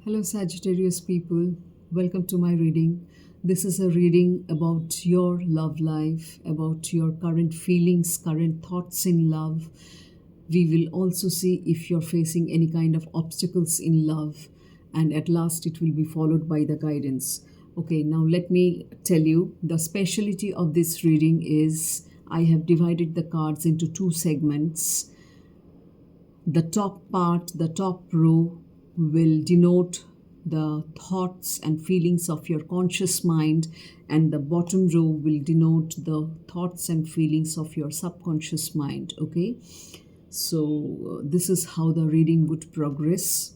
Hello, Sagittarius people. Welcome to my reading. This is a reading about your love life, about your current feelings, current thoughts in love. We will also see if you're facing any kind of obstacles in love, and at last, it will be followed by the guidance. Okay, now let me tell you the specialty of this reading is I have divided the cards into two segments. The top part, the top row, will denote the thoughts and feelings of your conscious mind, and the bottom row will denote the thoughts and feelings of your subconscious mind. Okay, so this is how the reading would progress.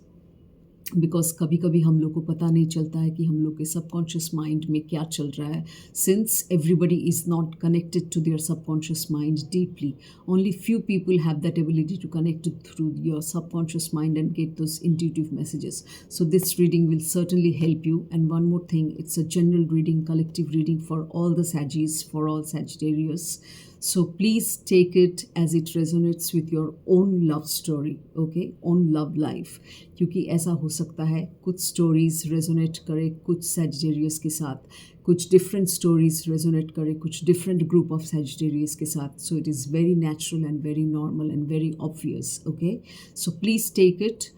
Because कभी कभी हम लोग को पता नहीं चलता है कि हम लोग के सबकॉन्शियस माइंड में क्या चल रहा है since everybody is not connected to their subconscious mind deeply only few people have that ability to connect through your subconscious mind and get those intuitive messages so this reading will certainly help you. And one more thing, it's a general reading, collective reading for all the Saggis, for all Sagittarius. So please take it as it resonates with your own love story, okay, own love life. क्योंकि ऐसा हो सकता है कुछ stories resonate करे कुछ Sagittarius के साथ, कुछ डिफरेंट स्टोरीज रेजोनेट करे कुछ डिफरेंट ग्रुप ऑफ सैजिटेरियस के साथ. So it is very natural and very normal and very obvious. Okay, so please take it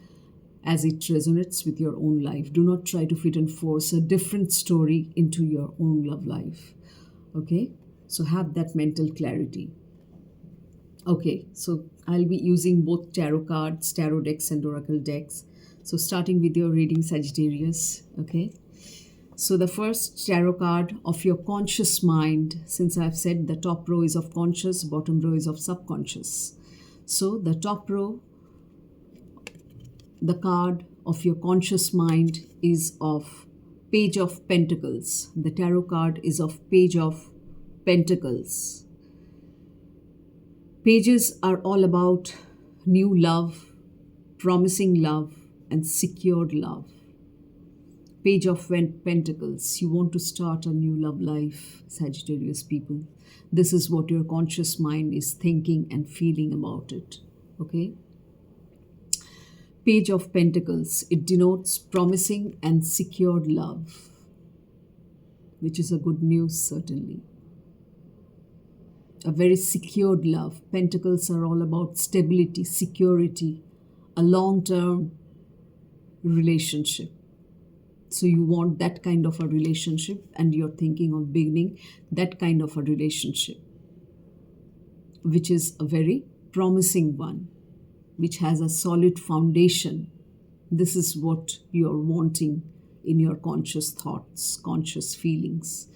as it resonates with your own life. Do not try to fit and force a different story into your own love life. Okay, so have that mental clarity. Okay, so I'll be using both tarot cards, tarot decks and oracle decks. So starting with your reading, Sagittarius. Okay, so the first tarot card of your conscious mind, since I've said the top row is of conscious, bottom row is of subconscious. So the top row, the card of your conscious mind, is of Page of Pentacles. The tarot card is of Page of Pentacles. Pages are all about new love, promising love, and secured love. Page of Pentacles. You want to start a new love life, Sagittarius people. This is what your conscious mind is thinking and feeling about it. Okay? Page of Pentacles, it denotes promising and secured love, which is a good news certainly. A very secured love. Pentacles are all about stability, security, a long-term relationship. So you want that kind of a relationship and you're thinking of beginning that kind of a relationship, which is a very promising one, which has a solid foundation. This is what you're wanting in your conscious thoughts, conscious feelings.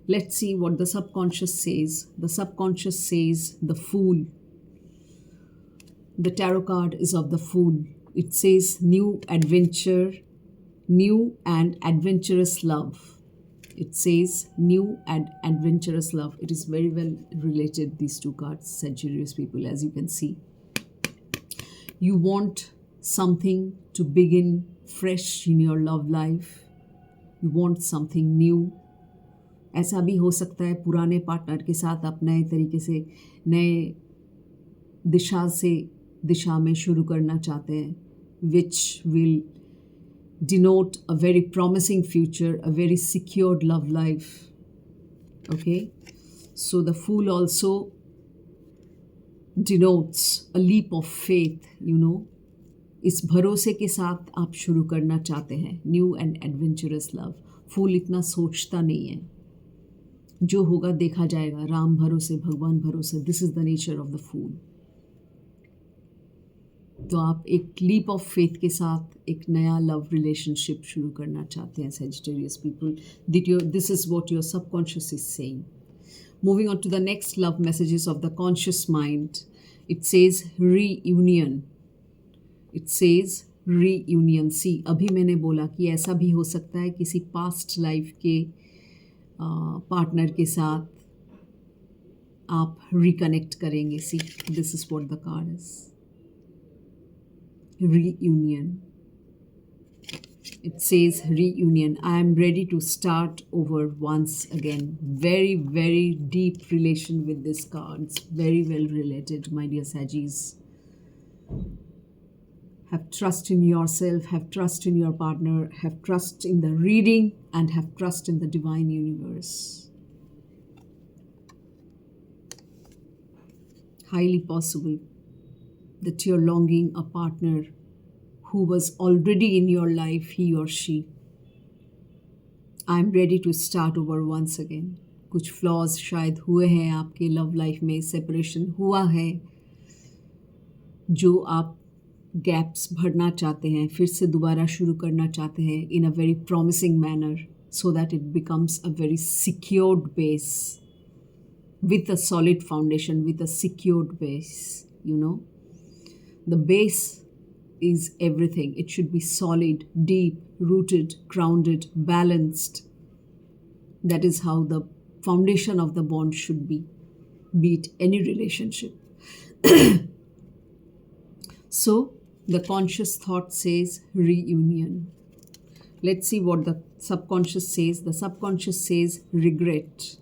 Let's see what the subconscious says. The subconscious says the Fool. The tarot card is of the Fool. It says new adventure, new and adventurous love. It says new and adventurous love. It is very well related, these two cards, Sagittarius people, as you can see. You want something to begin fresh in your love life. You want something new. ऐसा भी हो सकता है पुराने partner के साथ आप नए तरीके से, नए दिशा में शुरू करना चाहते हैं, which will denote a very promising future, a very secured love life. Okay, so the Fool also denotes a leap of faith, you know. इस भरोसे के साथ आप शुरू करना चाहते हैं न्यू एंड एडवेंचरस लव. फूल इतना सोचता नहीं है, जो होगा देखा जाएगा, राम भरोसे भगवान भरोसे. This is the nature of the fool. तो आप एक लीप ऑफ फेथ के साथ एक नया लव रिलेशनशिप शुरू करना चाहते हैं, Sagittarius people. This is what your subconscious is saying. Moving on to the next love messages of the conscious mind. It says reunion. It says reunion. See, अभी मैंने बोला कि ऐसा भी हो सकता है किसी past life के पार्टनर के साथ आप reconnect करेंगे. See, this is what the card is. Reunion. It says reunion. I am ready to start over once again. Very, very deep relation with this card. It's very well related, my dear Saggis. Have trust in yourself, have trust in your partner, have trust in the reading, and have trust in the divine universe. Highly possible that you're longing a partner who was already in your life, he or she. I'm ready to start over once again. कुछ flaws शायद हुए हैं आपके love life में, separation हुआ है, जो आप गैप्स भरना चाहते हैं, फिर से दोबारा शुरू करना चाहते हैं in a very promising manner, so that it becomes a very secured base with a solid foundation, with a secured base, you know. The base is everything. It should be solid, deep, rooted, grounded, balanced. That is how the foundation of the bond should be it any relationship. So, the conscious thought says reunion. Let's see what the subconscious says. The subconscious says regret.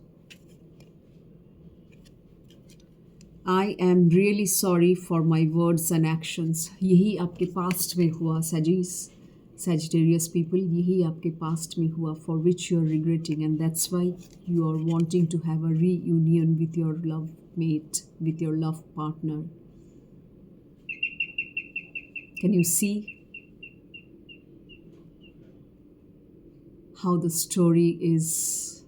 I am really sorry for my words and actions. यही आपके past में हुआ Sagittarius people, यही आपके past में हुआ, for which you are regretting, and that's why you are wanting to have a reunion with your love mate, with your love partner. Can you see how the story is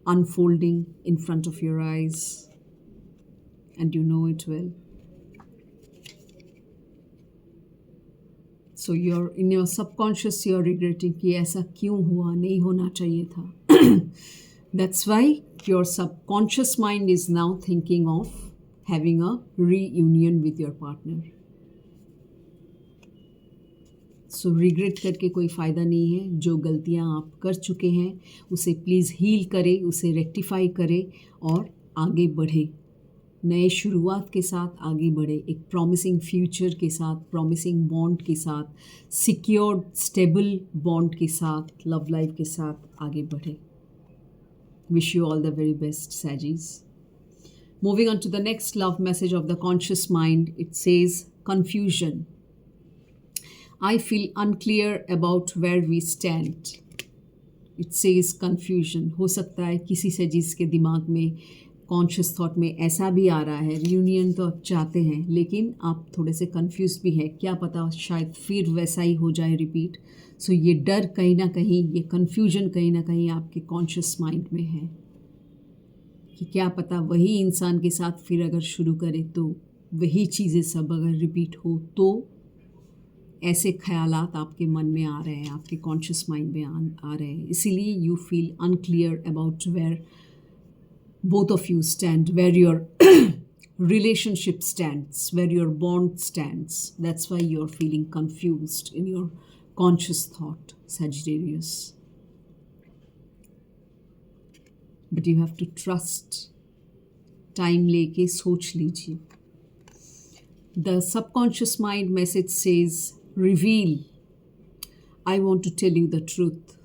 unfolding in front of your eyes? And you know it well. So you're in your subconscious, you're regretting कि ऐसा क्यों हुआ, नहीं होना चाहिए था. That's why your subconscious mind is now thinking of having a reunion with your partner. So regret करके कोई फ़ायदा नहीं है. जो गलतियाँ आप कर चुके हैं उसे प्लीज़ हील करें, उसे रेक्टिफाई करें और आगे बढ़े. नए शुरुआत के साथ आगे बढ़े, एक प्रॉमिसिंग फ्यूचर के साथ, प्रॉमिसिंग बॉन्ड के साथ, सिक्योर्ड स्टेबल बॉन्ड के साथ, लव लाइफ के साथ आगे बढ़े. Wish you all the very best Saggies. Moving on to the next love message of the conscious mind, it says confusion. I feel unclear about where we stand. It says confusion. हो सकता है किसी Saggies के दिमाग में, conscious thought में ऐसा भी आ रहा है, रियूनियन तो आप चाहते हैं लेकिन आप थोड़े से कंफ्यूज भी हैं, क्या पता शायद फिर वैसा ही हो जाए रिपीट. सो ये डर कहीं ना कहीं, ये कंफ्यूजन कहीं ना कहीं आपके कॉन्शियस माइंड में है कि क्या पता वही इंसान के साथ फिर अगर शुरू करें तो वही चीज़ें सब अगर रिपीट हो, तो ऐसे ख्यालात आपके मन में आ रहे हैं, आपके कॉन्शियस माइंड में आ रहे हैं. इसीलिए you feel unclear about where both of you stand, where your relationship stands, where your bond stands. That's why you're feeling confused in your conscious thought, Sagittarius. But you have to trust. Time leke soch lijiye. The subconscious mind message says, reveal. I want to tell you the truth.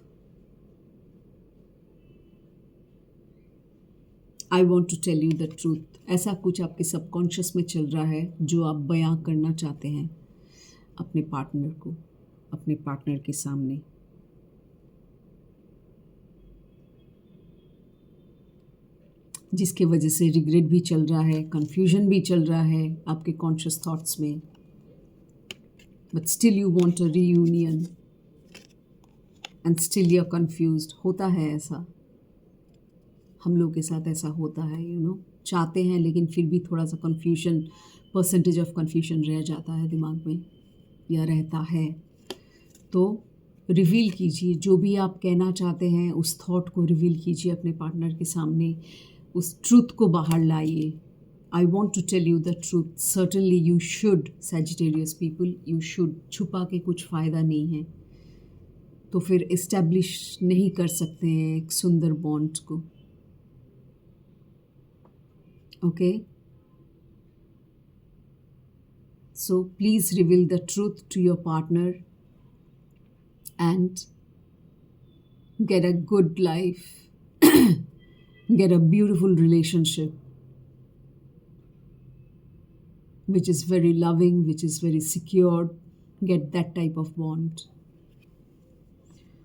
I want to tell you the truth. ऐसा कुछ आपके subconscious में चल रहा है जो आप बयां करना चाहते हैं अपने पार्टनर को, अपने पार्टनर के सामने. जिसके वजह से रिग्रेट भी चल रहा है, कन्फ्यूजन भी चल रहा है आपके कॉन्शियस थॉट्स में. But still you want a reunion and still you are confused. होता है ऐसा, हम लोग के साथ ऐसा होता है, यू नो. चाहते हैं लेकिन फिर भी थोड़ा सा कन्फ्यूजन, परसेंटेज ऑफ कन्फ्यूजन रह जाता है दिमाग में या रहता है. तो रिवील कीजिए जो भी आप कहना चाहते हैं, उस थॉट को रिवील कीजिए अपने पार्टनर के सामने, उस ट्रूथ को बाहर लाइए. I want to tell you the truth. Certainly you should, Sagittarius people, you should. छुपा के कुछ फ़ायदा नहीं है, तो फिर इस्टेब्लिश नहीं कर सकते हैं एक सुंदर बॉन्ड को. Okay, so please reveal the truth to your partner and get a good life, get a beautiful relationship. which is very loving, which is very secure. Get that type of bond.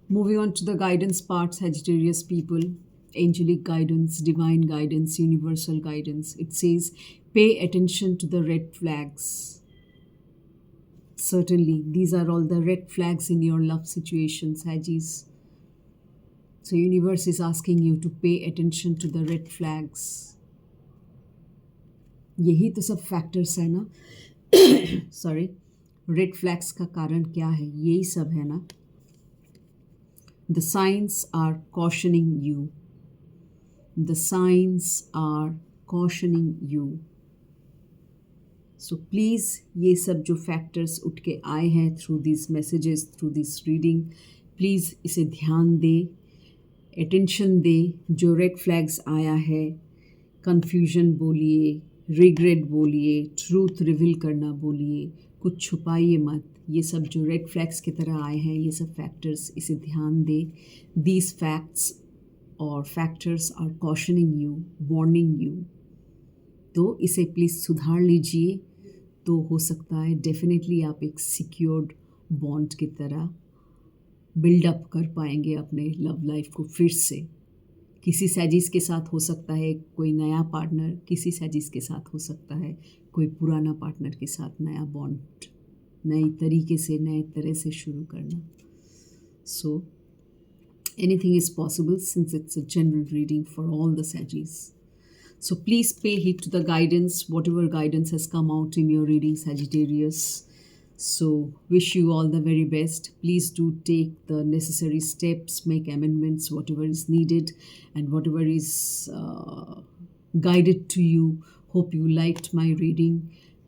Moving on to the guidance part, Sagittarius people, angelic guidance, divine guidance, universal guidance. It says, pay attention to the red flags. Certainly, these are all the red flags in your love situation, Sagittarius. So, universe is asking you to pay attention to the red flags. यही तो सब factors है ना. Sorry, red flags का कारण क्या है, यही सब है ना. The signs are cautioning you. The signs are cautioning you. So please, ये सब जो फैक्टर्स उठ के आए हैं through this messages, through this reading, please इसे ध्यान दे, अटेंशन दे. जो रेड फ्लैग्स आया है, कन्फ्यूजन बोलिए, रिग्रेट बोलिए, ट्रूथ रिवील करना बोलिए, कुछ छुपाइए मत. ये सब जो रेड फ्लैग्स की तरह आए हैं, ये सब फैक्टर्स, इसे ध्यान दे. दीज फैक्ट्स और factors are cautioning you, warning you. तो इसे प्लीज़ सुधार लीजिए. तो हो सकता है डेफिनेटली आप एक सिक्योर्ड बॉन्ड की तरह बिल्डअप कर पाएंगे अपने लव लाइफ को फिर से. किसी सैजिस के साथ हो सकता है कोई नया पार्टनर, किसी सैजिस के साथ हो सकता है कोई पुराना पार्टनर के साथ नया बॉन्ड, नई तरीके से, नए तरह से शुरू करना. So anything is possible since it's a general reading for all the sages. So please pay heed to the guidance, whatever guidance has come out in your reading, Sagittarius. So wish you all the very best. Please do take the necessary steps, make amendments, whatever is needed, and whatever is guided to you. Hope you liked my reading.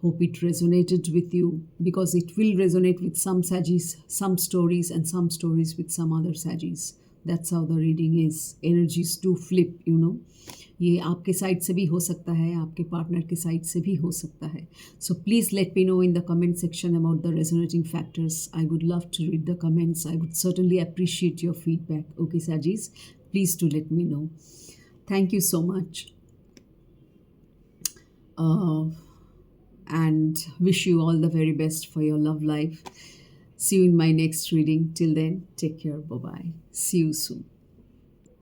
Hope it resonated with you, because it will resonate with some Saggis, some stories, and some stories with some other Saggis. That's how the reading is. Energies do flip, you know. ये आपके side से भी हो सकता है, आपके partner के side से भी हो सकता है. So please let me know in the comment section about the resonating factors. I would love to read the comments. I would certainly appreciate your feedback. Okay Saggis, please do let me know. Thank you so much. And wish you all the very best for your love life. See you in my next reading. Till then, take care. Bye-bye. See you soon.